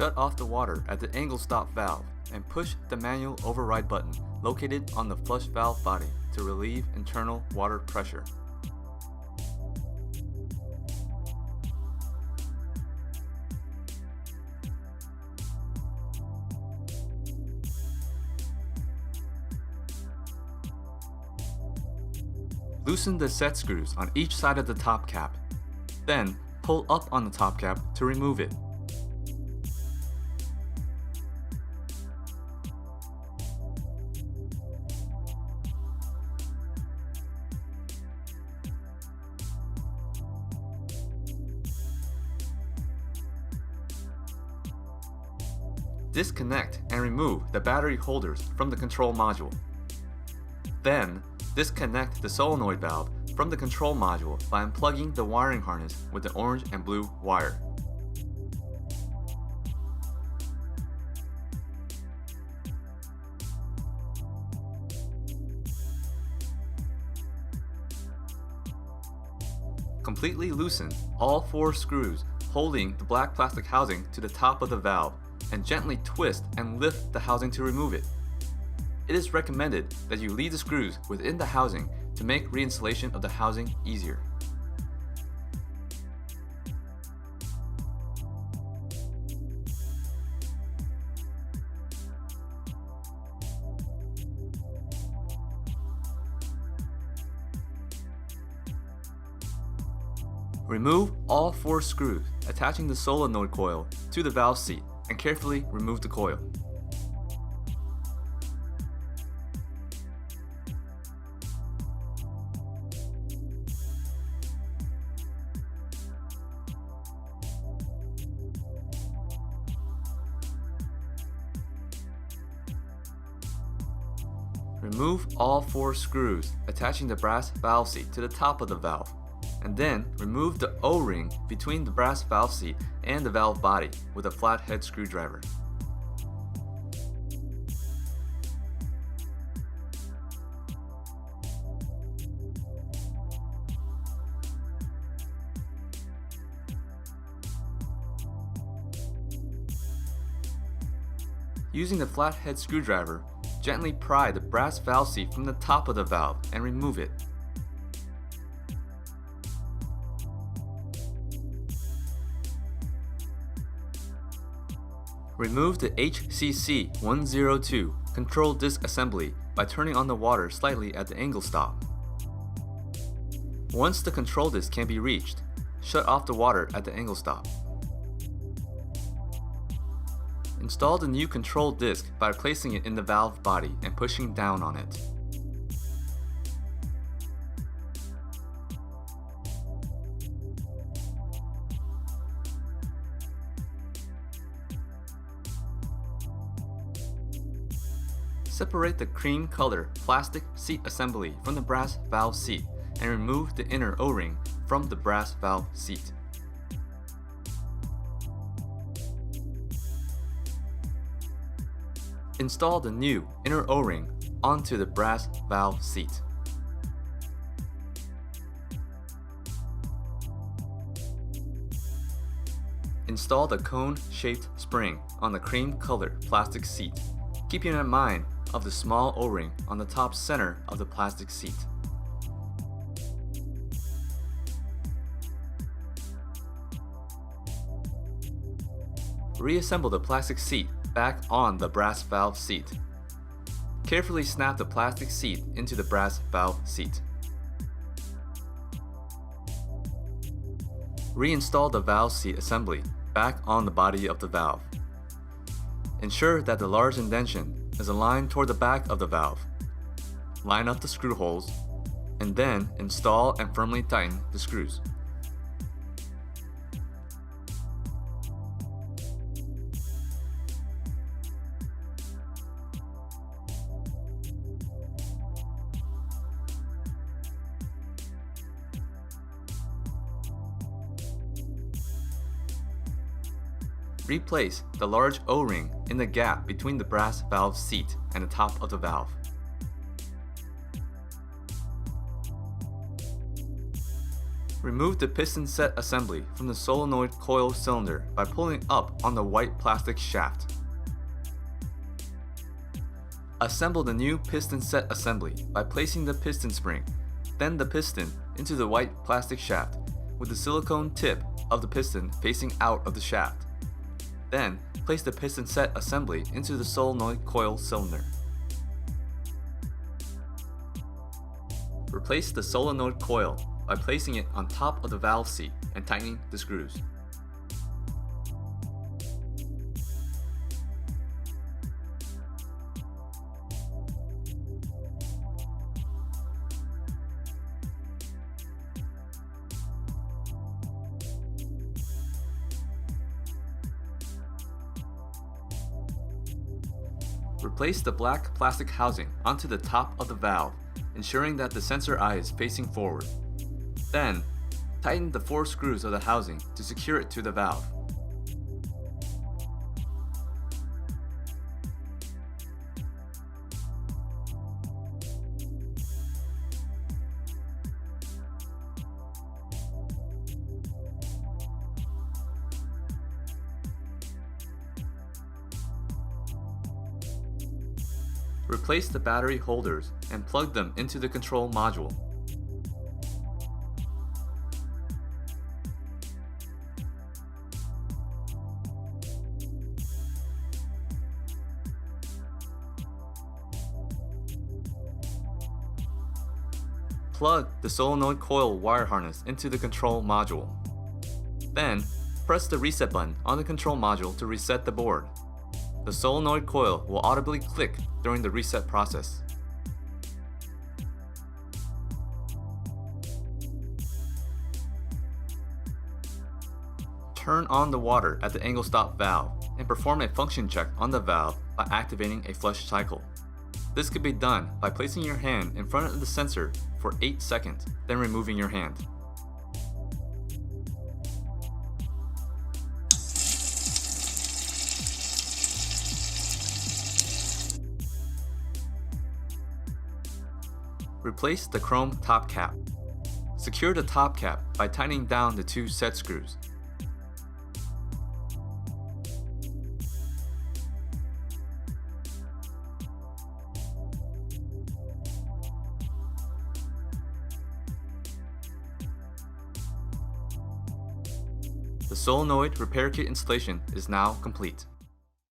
Shut off the water at the angle stop valve and push the manual override button located on the flush valve body to relieve internal water pressure. Loosen the set screws on each side of the top cap. Then, pull up on the top cap to remove it. Disconnect and remove the battery holders from the control module. Then, disconnect the solenoid valve from the control module by unplugging the wiring harness with the orange and blue wire. Completely loosen all 4 screws holding the black plastic housing to the top of the valve and gently twist and lift the housing to remove it. It is recommended that you leave the screws within the housing to make reinstallation of the housing easier. Remove all 4 screws attaching the solenoid coil to the valve seat and carefully remove the coil. Remove all 4 screws attaching the brass valve seat to the top of the valve, and then remove the O-ring between the brass valve seat and the valve body with a flathead screwdriver. Using the flathead screwdriver, gently pry the brass valve seat from the top of the valve and remove it. Remove the HCC 102 control disc assembly by turning on the water slightly at the angle stop. Once the control disc can be reached, shut off the water at the angle stop. Install the new control disc by placing it in the valve body and pushing down on it. Separate the cream color plastic seat assembly from the brass valve seat and remove the inner O-ring from the brass valve seat. Install the new inner O-ring onto the brass valve seat. Install the cone-shaped spring on the cream-colored plastic seat, keeping in mind of the small O-ring on the top center of the plastic seat. Reassemble the plastic seat back on the brass valve seat. Carefully snap the plastic seat into the brass valve seat. Reinstall the valve seat assembly back on the body of the valve. Ensure that the large indentation is aligned toward the back of the valve. Line up the screw holes, and then install and firmly tighten the screws. Replace the large O-ring in the gap between the brass valve seat and the top of the valve. Remove the piston set assembly from the solenoid coil cylinder by pulling up on the white plastic shaft. Assemble the new piston set assembly by placing the piston spring, then the piston into the white plastic shaft with the silicone tip of the piston facing out of the shaft. Then, place the piston set assembly into the solenoid coil cylinder. Replace the solenoid coil by placing it on top of the valve seat and tightening the screws. Replace the black plastic housing onto the top of the valve, ensuring that the sensor eye is facing forward. Then, tighten the 4 screws of the housing to secure it to the valve. Replace the battery holders and plug them into the control module. Plug the solenoid coil wire harness into the control module. Then, press the reset button on the control module to reset the board. The solenoid coil will audibly click during the reset process. Turn on the water at the angle stop valve and perform a function check on the valve by activating a flush cycle. This could be done by placing your hand in front of the sensor for 8 seconds, then removing your hand. Replace the chrome top cap. Secure the top cap by tightening down the 2 set screws. The solenoid repair kit installation is now complete.